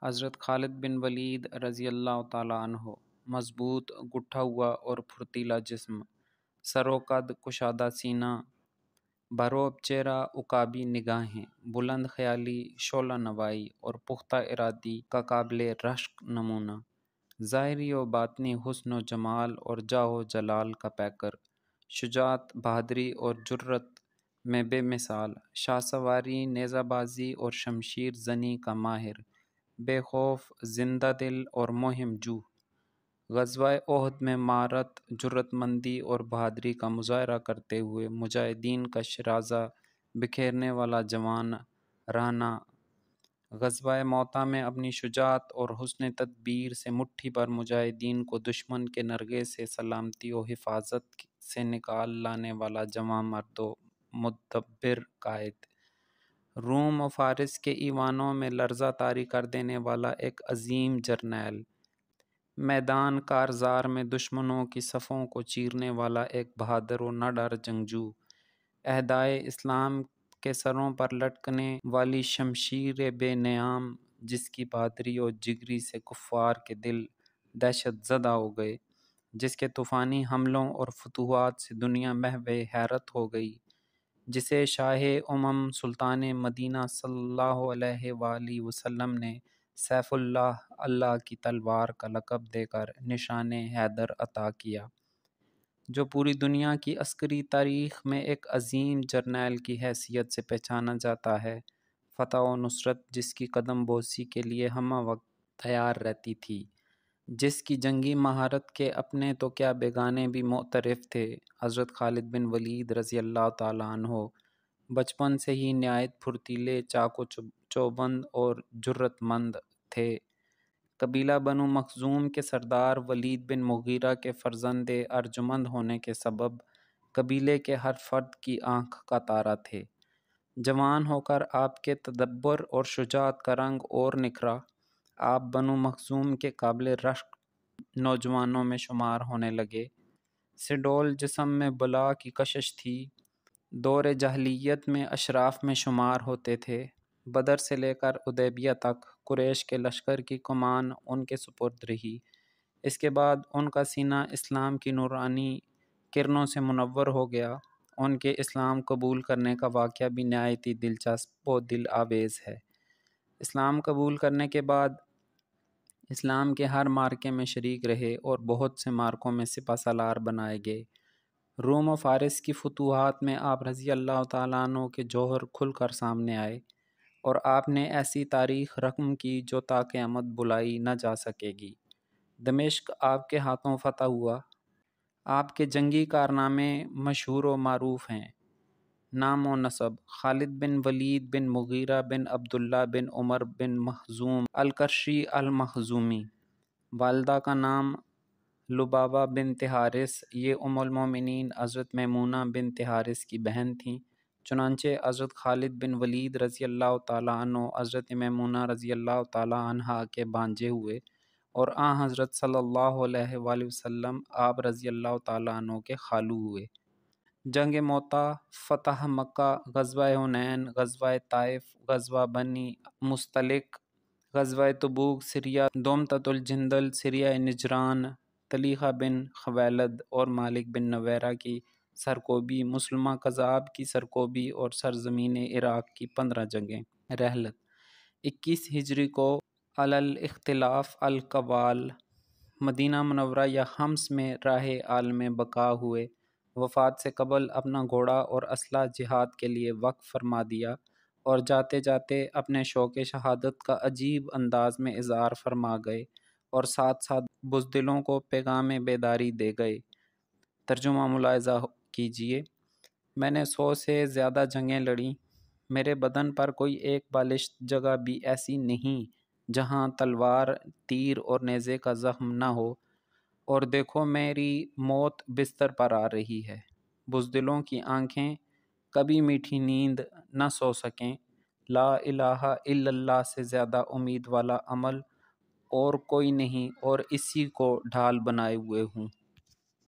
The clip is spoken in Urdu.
حضرت خالد بن ولید رضی اللہ تعالیٰ عنہ، مضبوط گٹھا ہوا اور پھرتیلا جسم، سر و قد کشادہ سینہ، بھروب چہرہ، عقابی نگاہیں، بلند خیالی، شعلہ نوائی اور پختہ ارادی کا قابل رشک نمونہ، ظاہری و باطنی حسن و جمال اور جاہ و جلال کا پیکر، شجاعت، بہادری اور جرأت میں بے مثال، شاہ سواری، نیزہ بازی اور شمشیر زنی کا ماہر، بے خوف، زندہ دل اور مہم جو، غزوہ احد میں مہارت، جرأت مندی اور بہادری کا مظاہرہ کرتے ہوئے مجاہدین کا شیرازہ بکھیرنے والا جوان رہنا، غزوہ موطا میں اپنی شجاعت اور حسن تدبیر سے مٹھی بھر مجاہدین کو دشمن کے نرغے سے سلامتی و حفاظت سے نکال لانے والا جوان مرد و مدبر قائد، روم و فارس کے ایوانوں میں لرزہ طاری کر دینے والا ایک عظیم جرنیل، میدان کارزار میں دشمنوں کی صفوں کو چیرنے والا ایک بہادر و نڈر جنگجو، اعدائے اسلام کے سروں پر لٹکنے والی شمشیر بے نیام، جس کی بہادری و جگری سے کفار کے دل دہشت زدہ ہو گئے، جس کے طوفانی حملوں اور فتوحات سے دنیا محو حیرت ہو گئی، جسے شاہ امم سلطان مدینہ صلی اللہ علیہ وآلہ وسلم نے سیف اللہ، اللہ کی تلوار کا لقب دے کر نشان حیدر عطا کیا، جو پوری دنیا کی عسکری تاریخ میں ایک عظیم جرنیل کی حیثیت سے پہچانا جاتا ہے، فتح و نصرت جس کی قدم بوسی کے لیے ہمہ وقت تیار رہتی تھی، جس کی جنگی مہارت کے اپنے تو کیا بیگانے بھی معترف تھے۔ حضرت خالد بن ولید رضی اللہ تعالیٰ عنہ بچپن سے ہی نہایت پھرتیلے، چاق و چوبند اور جرأت مند تھے۔ قبیلہ بنو مخزوم کے سردار ولید بن مغیرہ کے فرزند ارجمند ہونے کے سبب قبیلے کے ہر فرد کی آنکھ کا تارا تھے۔ جوان ہو کر آپ کے تدبر اور شجاعت کا رنگ اور نکھرا، آپ بنو مخزوم کے قابل رشک نوجوانوں میں شمار ہونے لگے۔ سڈول جسم میں بلا کی کشش تھی، دور جاہلیت میں اشراف میں شمار ہوتے تھے۔ بدر سے لے کر حدیبیہ تک قریش کے لشکر کی کمان ان کے سپرد رہی۔ اس کے بعد ان کا سینہ اسلام کی نورانی کرنوں سے منور ہو گیا۔ ان کے اسلام قبول کرنے کا واقعہ بھی نہایت ہی دلچسپ و دل آویز ہے۔ اسلام قبول کرنے کے بعد اسلام کے ہر معرکے میں شریک رہے اور بہت سے معرکوں میں سپہ سالار بنائے گئے۔ روم و فارس کی فتوحات میں آپ رضی اللہ تعالیٰ عنہ کے جوہر کھل کر سامنے آئے اور آپ نے ایسی تاریخ رقم کی جو تا قیامت بلائی نہ جا سکے گی۔ دمشق آپ کے ہاتھوں فتح ہوا۔ آپ کے جنگی کارنامے مشہور و معروف ہیں۔ نام و نسب: خالد بن ولید بن مغیرہ بن عبداللہ بن عمر بن مخزوم القرشی المخزومی، والدہ کا نام لبابہ بنت حارث، یہ ام المومنین حضرت میمونہ بنت حارث کی بہن تھیں۔ چنانچہ حضرت خالد بن ولید رضی اللہ تعالیٰ عنہ حضرت میمونہ رضی اللہ تعالیٰ عنہا کے بھانجے ہوئے اور حضرت صلی اللہ علیہ وآلہ وسلم آپ رضی اللہ تعالیٰ عنہ کے خالو ہوئے۔ جنگ موطا، فتح مکہ، غزوہ حنین، غزوہ طائف، غزوہ بنی مصطلق، غزوہ تبوک، سریہ دومتۃ الجندل، سریہ نجران، طلیحہ بن خویلد اور مالک بن نویرہ کی سرکوبی، مسلمہ کذاب کی سرکوبی اور سرزمین عراق کی 15 جنگیں۔ رحلت: 21 ہجری کو علی الاختلاف الاقوال مدینہ منورہ یا حمص میں راہ عالم بقا ہوئے۔ وفات سے قبل اپنا گھوڑا اور اسلحہ جہاد کے لیے وقف فرما دیا اور جاتے جاتے اپنے شوق شہادت کا عجیب انداز میں اظہار فرما گئے اور ساتھ ساتھ بزدلوں کو پیغام بیداری دے گئے۔ ترجمہ ملاحظہ کیجیے: میں نے 100 سے زیادہ جنگیں لڑیں، میرے بدن پر کوئی ایک بالشت جگہ بھی ایسی نہیں جہاں تلوار، تیر اور نیزے کا زخم نہ ہو، اور دیکھو میری موت بستر پر آ رہی ہے۔ بزدلوں کی آنکھیں کبھی میٹھی نیند نہ سو سکیں۔ لا الہ الا اللہ سے زیادہ امید والا عمل اور کوئی نہیں اور اسی کو ڈھال بنائے ہوئے ہوں۔